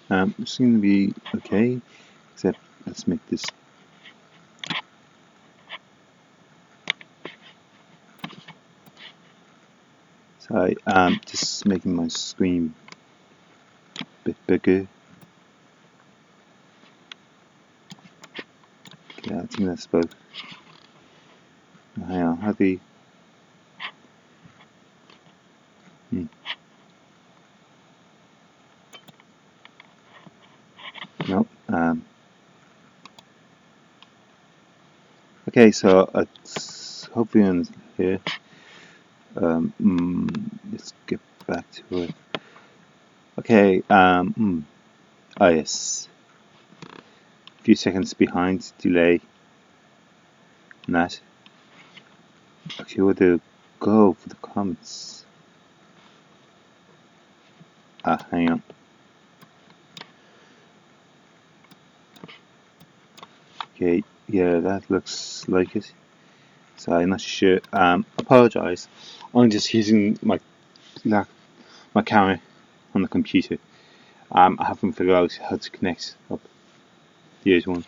It's going to be okay, except let's make this. So just making my screen a bit bigger. Yeah, I think that's about. Hang on, how do you? No. Okay, so it's hopefully on here. Let's get back to it. Okay. Yes. A few seconds behind delay. On that. Okay, where to go for the comments? Hang on. Okay, yeah, that looks like it. So I'm not sure. Apologize. I'm just using my camera on the computer. I haven't figured out how to connect up the other one.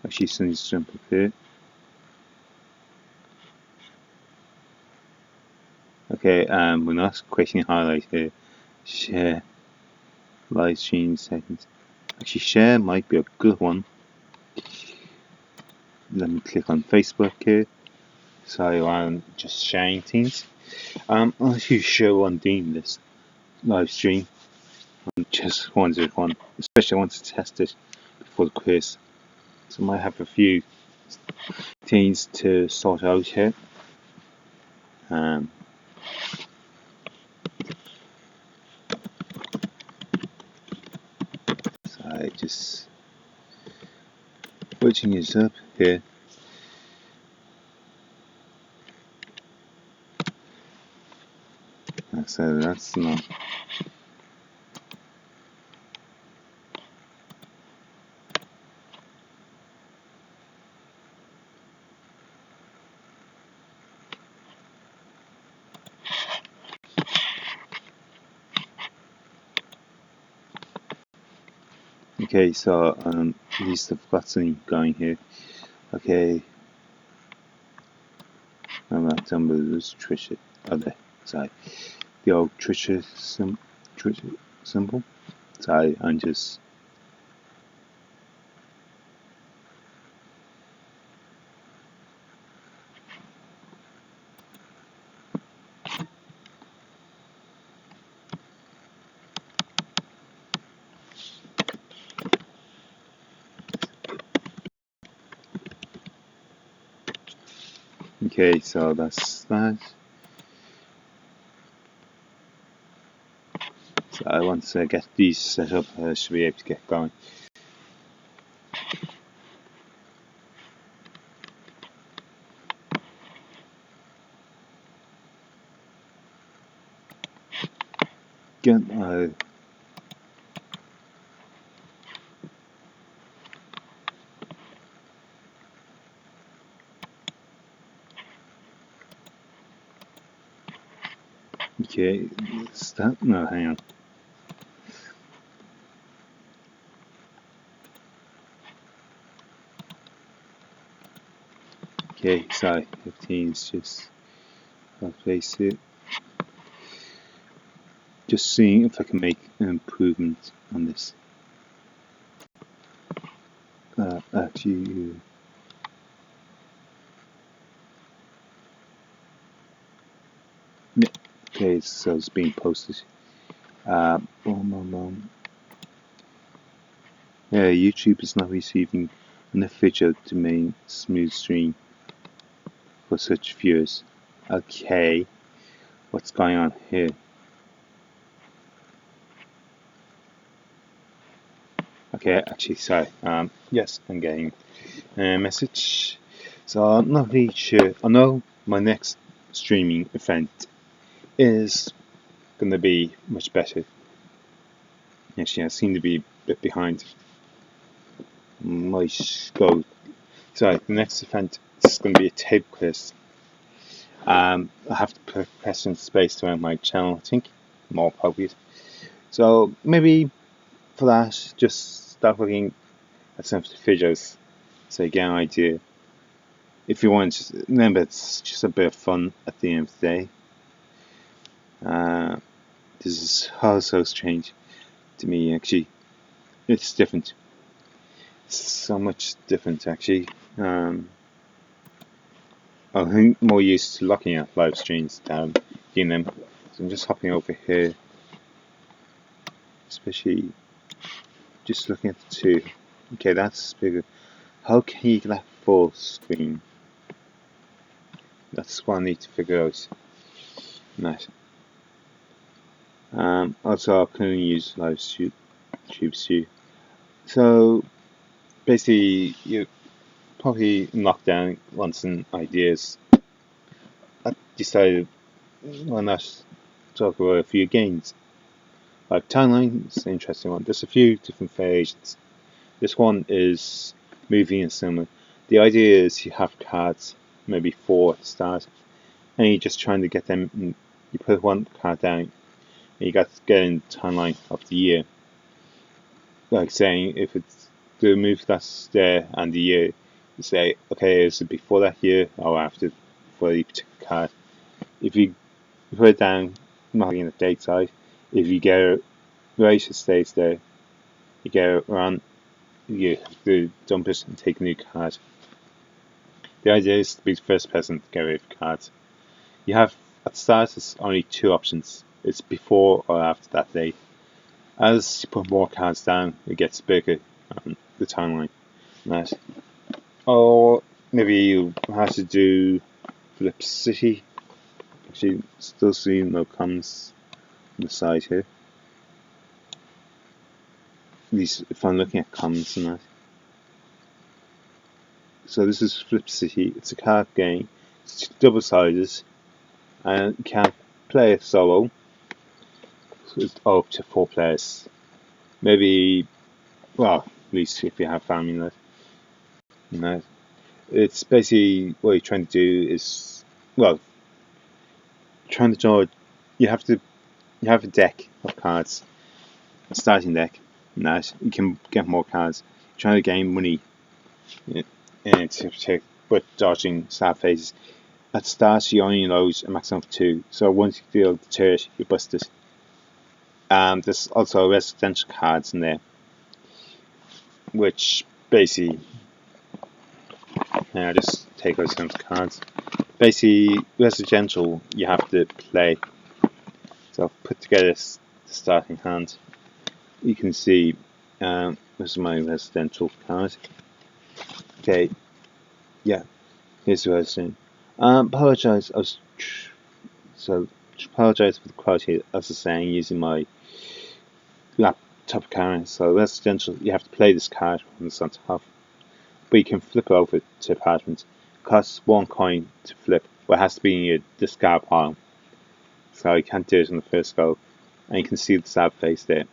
Actually, let's jump up here. Okay, we're not creating a highlight here. Share live stream settings. Actually, share might be a good one. Let me click on Facebook here. So I'm just sharing things. I'm not too sure on doing this live stream. I just wanted one, especially I want to test it before the quiz. So I might have a few things to sort out here. So I just putting this up here. So that's not. Okay, so at least I've got something going here. Okay, I'm not done with this Trisha. Okay, sorry. The old Trisha symbol. Sorry, I'm just. Okay, so that's that. So I want to get these set up. I should be able to get going. Get okay, start. No, hang on. Okay, sorry. 15 is just. I'll place it. Just seeing if I can make an improvement on this. Actually. Okay, so it's being posted. Yeah, YouTube is not receiving enough video to main smooth stream for such viewers. Okay, what's going on here? Okay, actually, sorry. Yes, I'm getting a message. So I'm not really sure. I know my next streaming event is going to be much better. Actually, I seem to be a bit behind. Might go. Sorry, the next event is going to be a tape quiz. I have to put questions spaced around my channel, I think, more appropriate. So maybe for that, just start looking at some of the videos so you get an idea. If you want, just remember it's just a bit of fun at the end of the day. This is so strange to me, actually. It's different. It's so much different, actually. I think more used to looking at live streams than doing them. So I'm just hopping over here, especially just looking at the two. Okay, that's bigger. How can you get that full screen? That's what I need to figure out. Nice. Also, I can use live tubes too. So basically, you probably knock down wants some ideas. I decided why not talk about a few games. Like Timeline is an interesting one. There's a few different variations. This one is moving and cinema. The idea is you have cards, maybe 4 at the start, and you're just trying to get them. You put one card down, and you got to get in the timeline of the year. Like saying if it's the move that's there and the year, you say, okay, is it before that year or after for the particular card? If you put it down, marking the date side, if you get it right, it stays there. You get it around, you have to dump it and take a new card. The idea is to be the first person to get rid of cards. You have, at the start, there's only 2 options. It's before or after that date. As you put more cards down, it gets bigger on the timeline. Nice. Or maybe you have to do Flip City. Actually, still see no comments on the side here. At least if I'm looking at comments and that. So this is Flip City. It's a card game. It's double-sided, and you can't play it solo. So it's up to 4 players. Maybe, well, at least if you have family in it. You know, it's basically what you're trying to do is, well, trying to draw. You have a deck of cards, a starting deck, and that you can get more cards. You're trying to gain money, but dodging sad phases. At the start, you only load a maximum of 2. So once you deal the third, you bust it. There's also residential cards in there, which basically, I just take out some cards. Basically, residential you have to play. So I've put together the starting hand. You can see this is my residential card. Okay, yeah, here's the resident. Apologise. Apologise for the quality. As I was saying, using my laptop camera. So residential, you have to play this card on the on top, but you can flip it over to apartment. It costs 1 coin to flip, but it has to be in your discard pile. So you can't do it on the first go, and you can see the sad face there.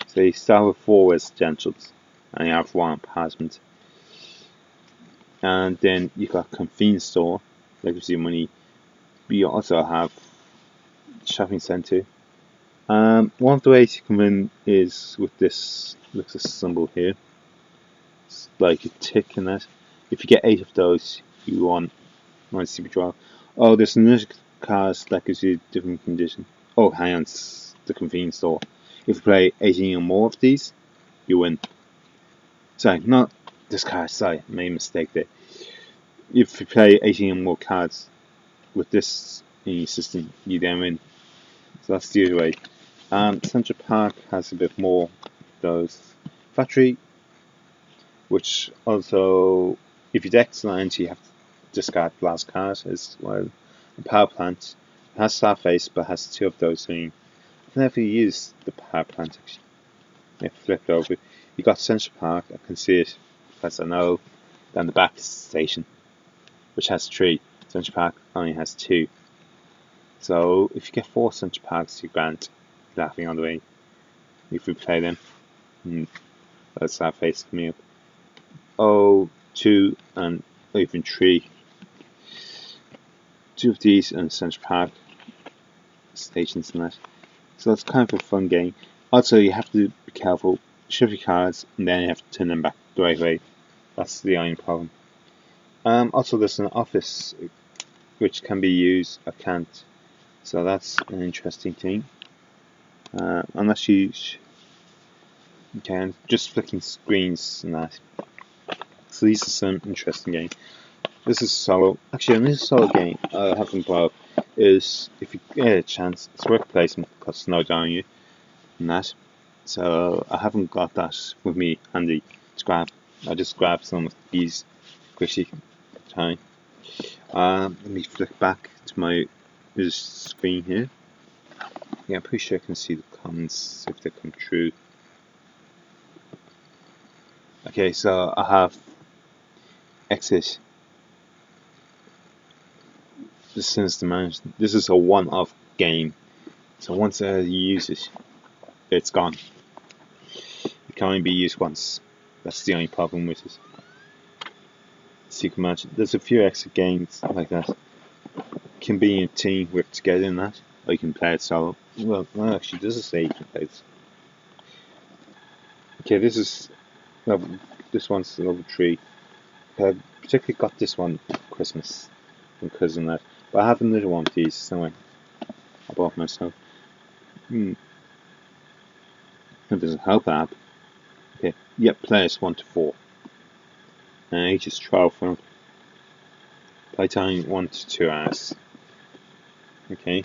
So you start with 4 residentials, and you have 1 apartment. And then you got convenience store that gives you money. But you also have shopping centre. One of the ways you come in is with this little symbol here. It's like a tick in that. If you get 8 of those, you won. Nice to draw. Oh, there's another card that gives you a different condition. Oh, hang on, it's the convenience store. If you play 18 or more of these, you win. Sorry, not this card, sorry, I made a mistake there. If you play 18 or more cards with this in your system, you then win. So that's the other way. Central Park has a bit more of those. Factory, which also, if your deck's not empty, you have to discard the last card as well. The power plant has sad face, but has 2 of those. So I've never used the power plant actually. I flipped over. You got Central Park, I can see it because I know. Then the back station, which has 3. Central Park only has 2. So if you get 4 Central Parks, you grant laughing on the way. If we play them, that's our face coming up. Oh, 2 and even 3. 2 of these and Central Park stations and that. So it's kind of a fun game. Also, you have to be careful, shift your cards, and then you have to turn them back the right way. That's the only problem. Also, there's an office which can be used or can't, so that's an interesting thing. Unless you can just flicking screens and that. So these are some interesting games. This is solo. Actually, on this solo game, I haven't brought up is if you get a chance, it's worth placement because it's no down you and that. So I haven't got that with me handy to grab. I just grabbed some of these squishy time. Let me flick back to my screen here. Yeah, I'm pretty sure I can see the comments if they come true. Okay, so I have Exit. This is the management. This is a one-off game, so once you use it, it's gone. It can only be used once. That's the only problem with it. So you can imagine, there's a few extra games like that. Can be in a team, work together in that, or you can play it solo. Well, no, actually, does it say you can play it? Okay, this one's level 3. I particularly got this one for Christmas because of that. But I have another one of these somewhere. I bought myself. It doesn't help app. Okay, yep, players 1 to 4. And age is 12 from playtime 1 to 2 hours. Okay.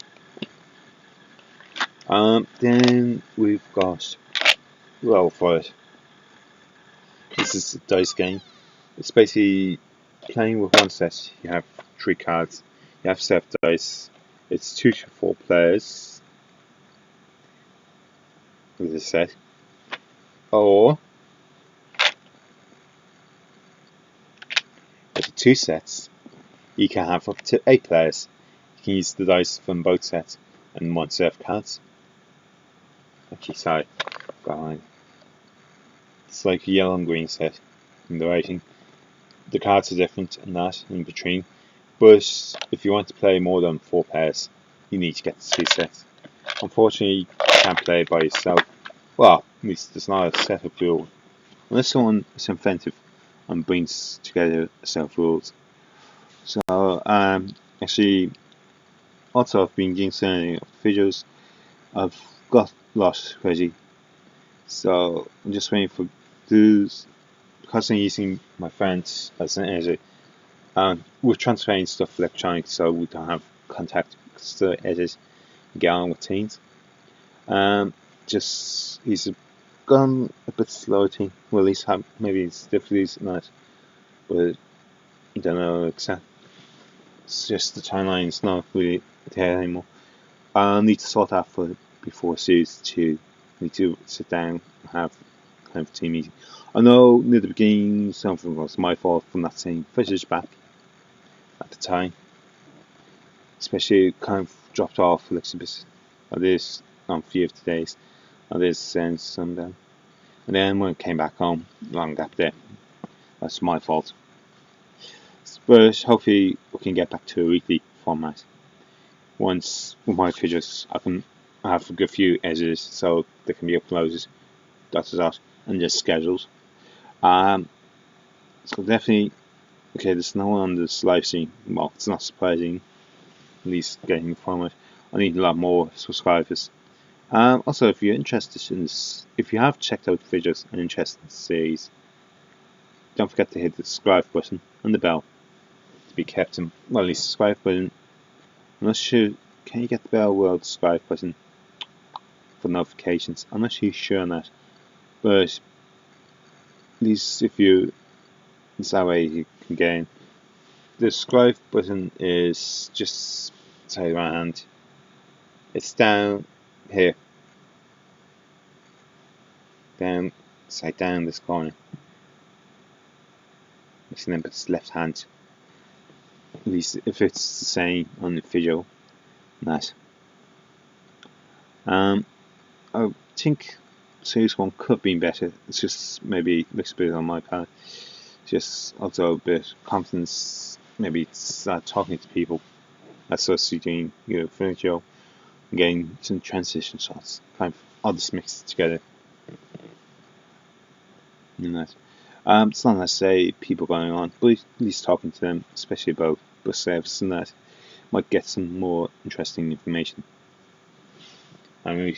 Then we've got roll for it. This is a dice game. It's basically playing with one set. You have 3 cards. You have 7 dice. It's 2 to 4 players with a set. Or with 2 sets, you can have up to 8 players. You can use the dice from both sets and 1 set of cards. Actually, sorry, behind. It's like a yellow and green set in the writing. The cards are different and that in between. But if you want to play more than 4 pairs, you need to get the 2 sets. Unfortunately, you can't play by yourself. Well, at least there's not a set of rules. Unless someone is inventive and brings together a set of rules. So, actually, also I've been doing some videos. I've got lost ready. So, I'm just waiting for those. Because I'm using my friends as an editor, we're transferring stuff electronic so we don't have contact to edit and get on with things. Just he's gone a bit slow thing. Well, he's had maybe it's difficulties in that, but I don't know exactly. It's just the timeline's not really there anymore. I need to sort out for before series 2. I need to sit down and have kind of a team meeting. I know near the beginning something was my fault from not saying footage back at the time. Especially kind of dropped off a little bit of this on a few of the days. Of this and some down. And then when I came back home, long gap there. That's my fault. But hopefully we can get back to a weekly format. Once with my videos I can have a good few edits so they can be uploaded and just scheduled. So definitely okay, there's no one on this live stream. Well, it's not surprising, at least getting the format. I need a lot more subscribers. Also, if you're interested in this, if you have checked out the videos and interested in the series, don't forget to hit the subscribe button and the bell to be kept in. Well, the subscribe button. I'm not sure. Can you get the bell with the subscribe button for notifications? I'm not too sure on that, but at least if you, it's that way you can get in. The subscribe button is just say my hand. It's down here. Down, say down this corner. It's in its left hand. At least if it's the same on the video. That. I think series 1 could be better. It's just maybe a little bit on my part. Just also a bit confidence. Maybe start talking to people. That's what you're doing. You're video, getting some transition shots. Kind of all this mixed together. in that. It's not necessarily people going on, but at least talking to them, especially about bus service and that, might get some more interesting information. I mean,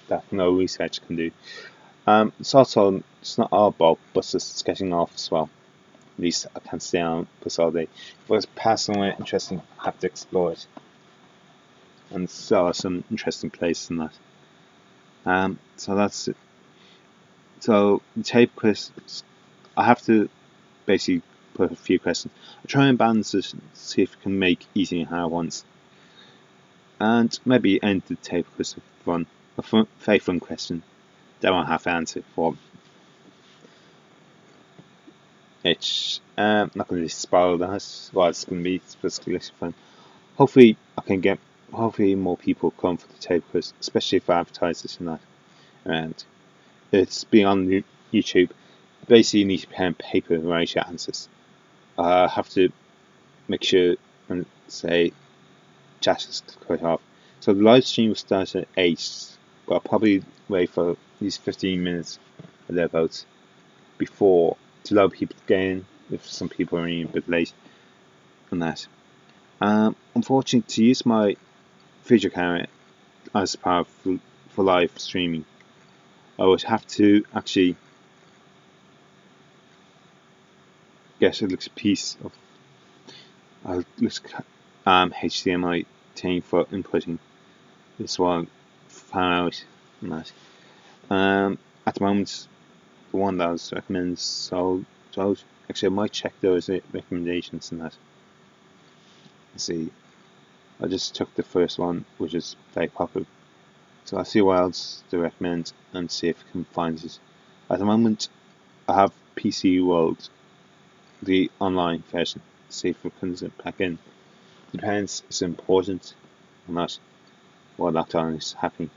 that no research can do. It's not all about buses getting off as well. At least I can't stay on bus all day. If it's passing somewhere interesting, I have to explore it. And so some interesting places and that. So that's it. So the tape quiz, I have to basically put a few questions. I try and balance it, see if I can make easy and hard ones, and maybe end the tape quiz with a very fun question that I won't have to answer for. It's not going to spoil that. Well, it's going to be basically fun. Hopefully, hopefully more people come for the tape quiz, especially if I advertise this and that. And it's being on YouTube. Basically, you need to pen and paper and write your answers. I have to make sure and say chat is cut off. So the live stream will start at 8, but I'll probably wait for at least 15 minutes or thereabouts before to allow people to get in if some people are running a bit late on that. Unfortunately, to use my video camera as part for live streaming, I would have to actually get a little piece of HDMI thing for inputting this one far out and that. At the moment, the one that was recommended sold out. Actually, I might check those recommendations and that. Let's see. I just took the first one, which is very popular. So I'll see what else they recommend and see if I can find it. At the moment, I have PC World, the online version. See if we can put it back in. Depends, it's important or not while lockdown is happening.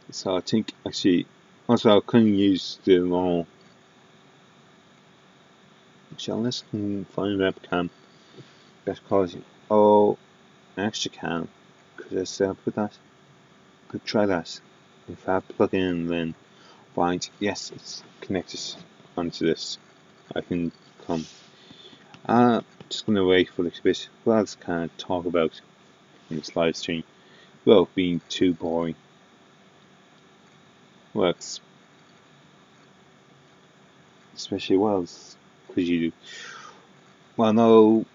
So I think actually, also I couldn't use the normal. Actually, unless I can find a webcam, best quality. Oh, an extra cam. Could I still put that? Could try that. If I plug in, then find yes, it's connected onto this. I can come. Just gonna wait for a little bit. What else can I talk about in this live stream? Well, being too boring. Works. Especially what else could you do? Well, no.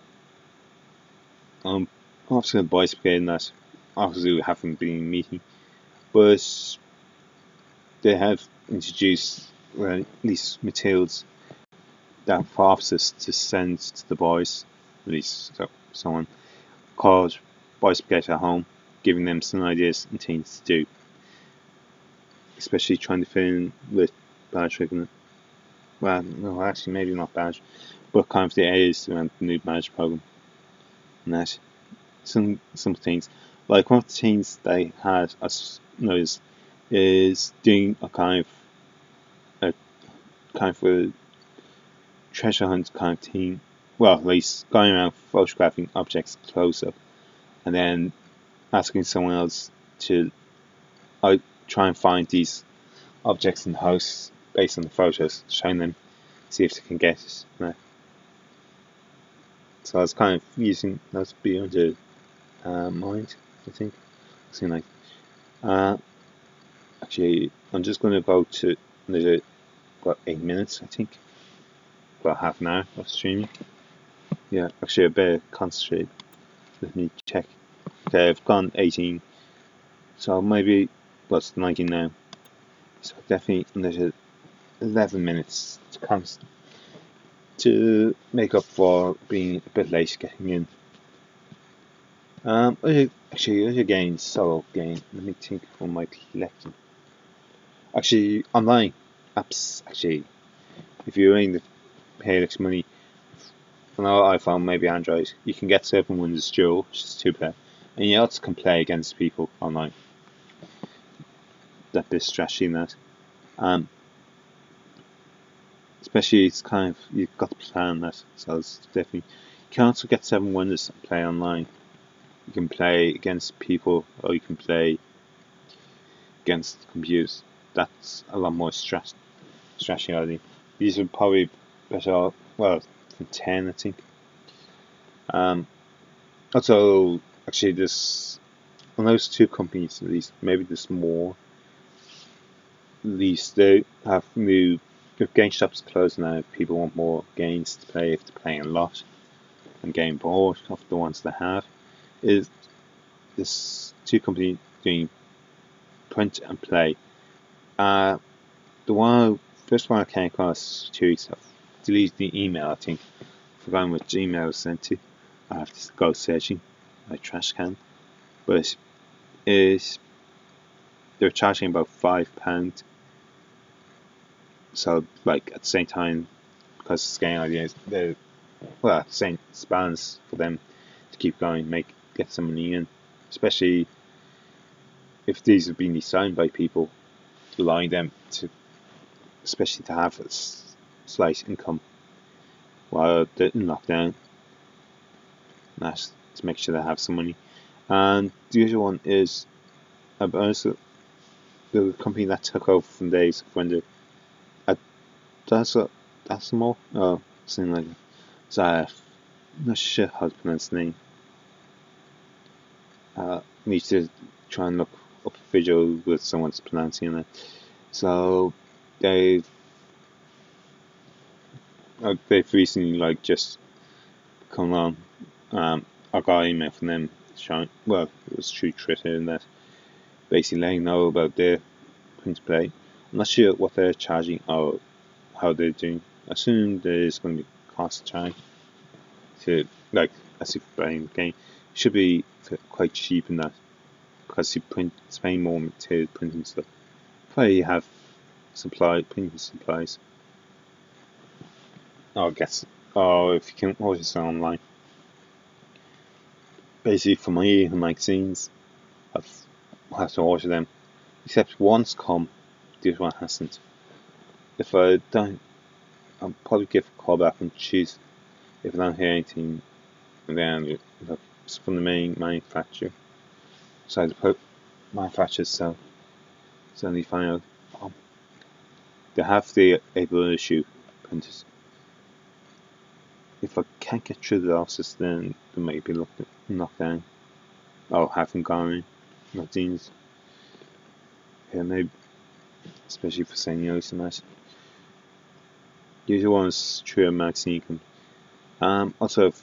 Obviously, the boys brigade and that. Obviously, we haven't been meeting, but they have introduced at least materials that for officers to send to the boys, at least someone called Boys Brigade at Home, giving them some ideas and things to do, especially trying to fit in with badge rigging. Well, no, actually, maybe not badge, but kind of the areas around the new badge program and that. Some things, like one of the things they had, as noticed, is doing a kind of a treasure hunt kind of thing. Well, at least going around photographing objects close up, and then asking someone else to try and find these objects in the house based on the photos, showing them, see if they can get it. Right? So I was kind of using those beyond the mind, I think. Something like. Actually, I'm just going to go to another 8 minutes, I think. About half an hour of streaming. Yeah, actually, I better concentrate. Let me check. Okay, I've gone 18. So maybe, well, it's 19 now. So definitely another 11 minutes to make up for being a bit late getting in. Actually, other games, solo game. Let me think of my collection. Actually, online apps. Actually, if you're willing to pay extra money, on our iPhone, maybe Android, you can get 7 Windows Dual, which is 2 player, and you also can play against people online. That bit of strategy in that. Especially, it's kind of, you've got to plan that, so it's definitely. You can also get 7 Wonders and play online. You can play against people, or you can play against computers. That's a lot more stress. strategy idea. These are probably better, well, from 10, I think. Also, actually, this on those two companies, at least, maybe there's more. At least they have new. If GameStop's closed now, if people want more games to play, if they're playing a lot and getting bored of the ones they have, is this two companies doing print and play. The first one I came across 2 weeks ago, deleted the email, I think. Forgotten which email I was sent to. I have to go searching my trash can. But is they're charging about £5. So like at the same time, because the game ideas, they're same spans for them to keep going, get some money in, especially if these have been designed by people, allowing them to, especially to have a slight income while they're in lockdown. That's to make sure they have some money. And the other one is also the company that took over from Days of Wonder. That's more. Oh, something like that. So I'm not sure how to pronounce the name. Need to try and look up a video with someone's pronouncing it. So they've recently just come on. I got an email from them showing. Well, it was through Twitter and that, basically letting know about their print play. I'm not sure what they're charging or how they're doing. I assume there is going to be cost charge to as if buying the game. It should be quite cheap in that, because you paying more material printing stuff. Probably have printing supplies. I guess. Or if you can order it online. Basically, for my magazines, I've had to order them. Except one's come, the other one hasn't. If I don't, I'll probably give a call back and choose. If I don't hear anything, then it's from the main manufacturer. So the manufacturers suddenly find out they have the able issue printers. If I can't get through the offices, then they might be knocked down. Or haven't gone in. Not these. Yeah, maybe. Especially for seniors and that. The other one's through a magazine company. Also,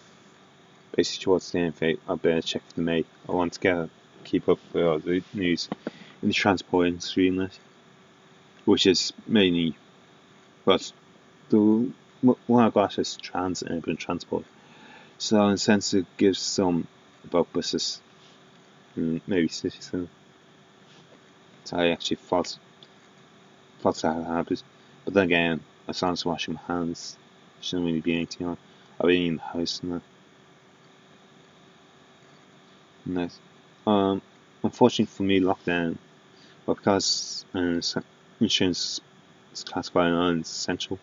basically towards the end of it, I better check for the May. I want to keep up with all the news in the transport industry and that, which is mainly, but the one I got is urban transport. So in a sense, it gives some about buses and maybe cities. So I actually thought that habit, but then again, as long as washing my hands, shouldn't really be anything on. I'll be in the house and that. Nice. Unfortunately for me, lockdown, but because insurance is classified as essential,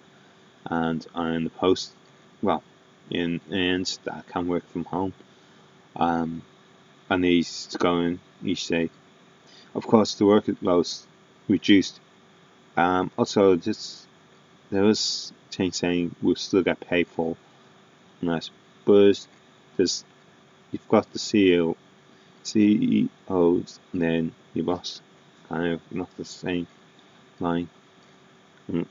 and I'm in the post, in the end, that I can work from home. I need to go in each day. Of course, the workload's reduced. Also, there was thing saying we'll still get paid for that, but you've got the CEOs, and then your boss, kind of not the same line. And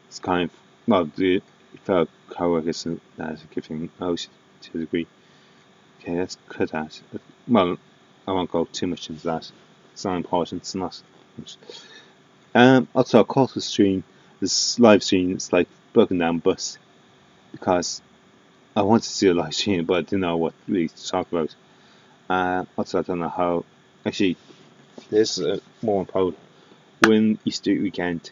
it's kind of the fellow co-workers that are giving out to a degree. Okay, let's cut that. Well, I won't go too much into that. It's not important. It's not. Also, a call to stream. This live stream is like broken down bus, because I wanted to do a live stream, but I didn't know what really to talk about. Also, I don't know how. Actually, this is more important. When Easter weekend,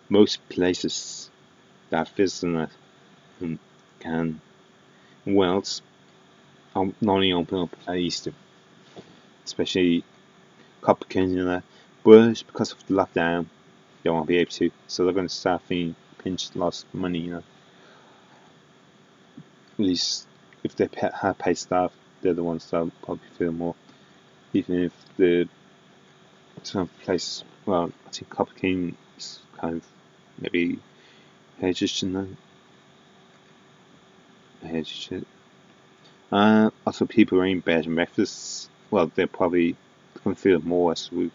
most places that visit that can Wales not only open up at Easter, especially Copperkin and that, but because of the lockdown, they won't be able to. So they're going to start being pinched, lost money. At least if they have paid staff, they're the ones that will probably feel more. Even if some place, I think Copper King is kind of maybe hedges tonight. Hedges. Also, people are in bed and breakfast. Well, they're probably going to feel more as we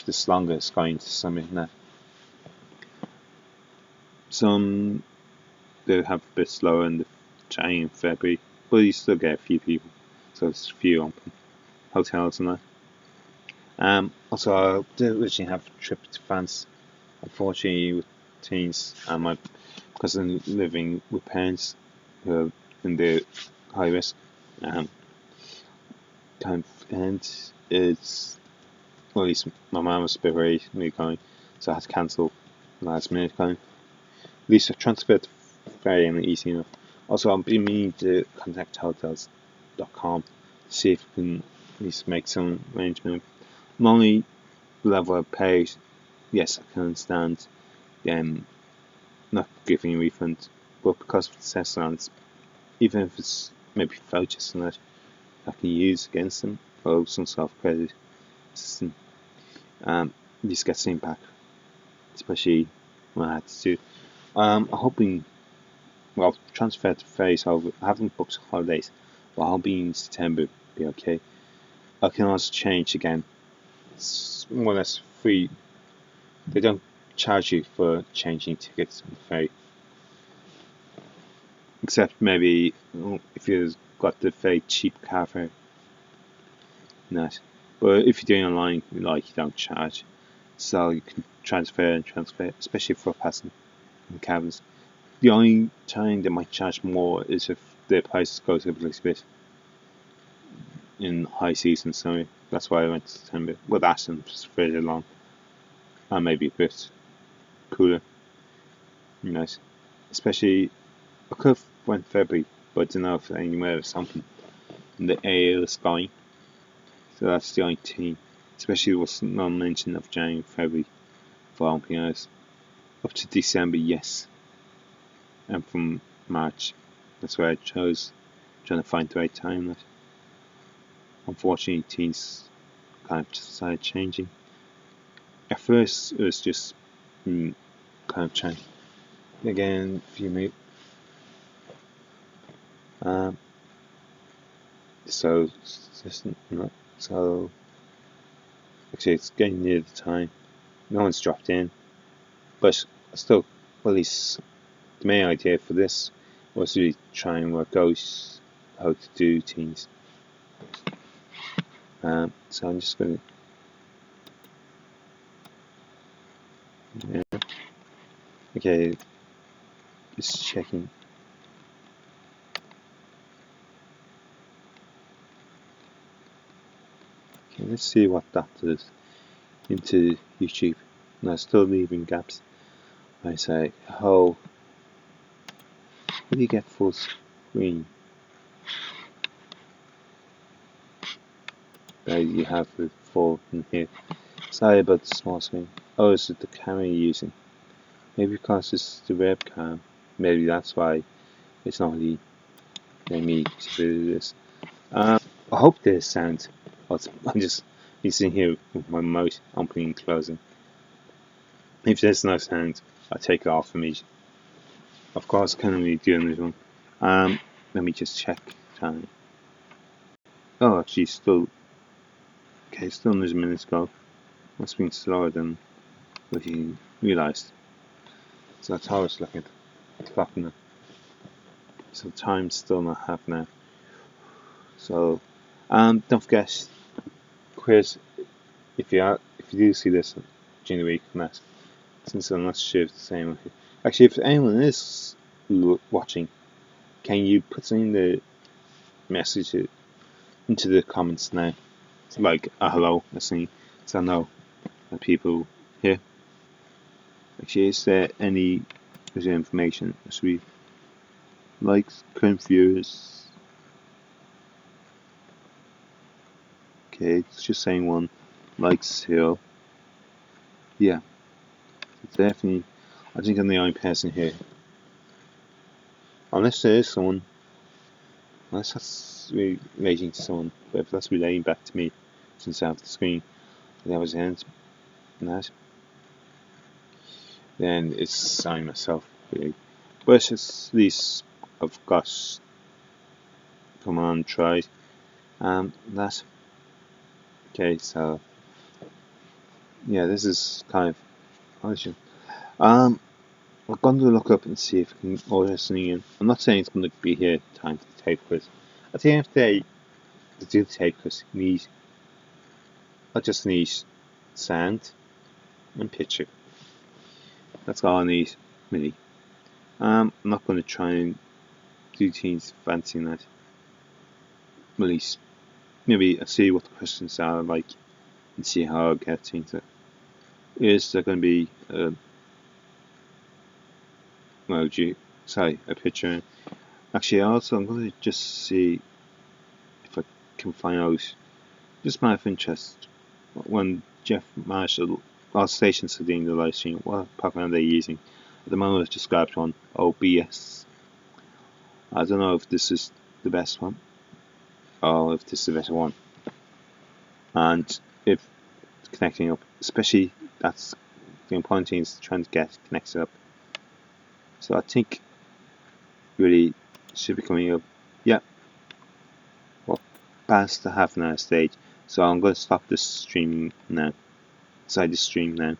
the longer it's going to summer now. Some they have a bit slower in the January and February, but you still get a few people. So it's a few open hotels and that. Also, I did originally have a trip to France. Unfortunately, with teens and my cousin living with parents who are in the high risk, and it's well, at least my mum was a bit worried me going, so I had to cancel last minute going. At least I transferred very easy enough. Also, I've been meaning to contact hotels.com to see if we can at least make some arrangement. I'm only level of pay, yes, I can understand them not giving a refund, but because of the Cessons, even if it's maybe vouchers and that I can use against them or some sort of credit system, this gets seen back, especially when I had to do. I'm hoping, well, transfer to phase over. I haven't booked holidays, but I'll be in September, be okay. I can also change again. It's more or less free. They don't charge you for changing tickets on the ferry. Except maybe if you've got the very cheap car fare. Not. But if you're doing online, like, you don't charge. So you can transfer, especially for passing in cabins. The only time they might charge more is if the prices go up a little bit in high season, so that's why I went to September. Well, that's just further along. And maybe a bit cooler. Nice. Especially, I could have went February, but I don't know if anywhere there's something in the air is going. So that's the only thing. Especially with no mention of January and February for opening hours. Up to December, yes. And from March, that's where I chose, trying to find the right time. That unfortunately, things kind of just started changing. At first, it was just kind of change. Again, a few minutes. So actually, it's getting near the time. No one's dropped in, but still, well, at least the main idea for this was to try and work out how to do things. So I'm just going to. Yeah. Okay, just checking. Okay, let's see what that does into YouTube. Now, still leaving gaps. I say, how do you get full screen? There you have the full in here. Sorry about the small screen. Oh, is it the camera you're using? Maybe because it's the webcam. Maybe that's why it's not really letting me to do this. I hope there's sound. I'm just sitting here with my mouth opening and closing. If there's no sound, I'll take it off for me. Of course, I can't really do another one. Let me just check time. Oh, actually, still. Okay, still another minute to go. Must have been slower than what you realised. So that's how I was looking at the clock now. So time's still not half now. So, don't forget, quiz. If you do see this during the week, that since I'm not sure if it's the same. Actually, if anyone is watching, can you put in the message into the comments now? It's like a hello, I think, so I know that people here. Actually, is there any information as we likes, current viewers? Okay, it's just saying one likes here. Yeah, it's definitely. I think I'm the only person here. Unless there is someone. Unless that's relating to someone. But if that's relating back to me, since I have the screen, that was the end. That. then it's I myself really. But at least I've got come on tried. That okay, so yeah, this is kind of origin. Um I'm going to look up and see if I can order something in. I'm not saying it's going to be here time for the tape quiz. At the end of the day, to do the tape quiz, I just need sound and picture. That's all I need, really. I'm not going to try and do things fancy in that. At least, maybe I'll see what the questions are like and see how I get things. Is there going to be, a picture? Actually, also, I'm going to just see if I can find out, just my interest, when Jeff Marshall, all stations are doing the live stream, what program are they using? At the moment, I've just grabbed one, OBS. I don't know if this is the best one or if this is the better one. And if connecting up, especially that's the important thing is trying to get connected up. So I think really should be coming up. Yeah, well, past the half an hour stage. So I'm going to stop this streaming now. Inside the stream now.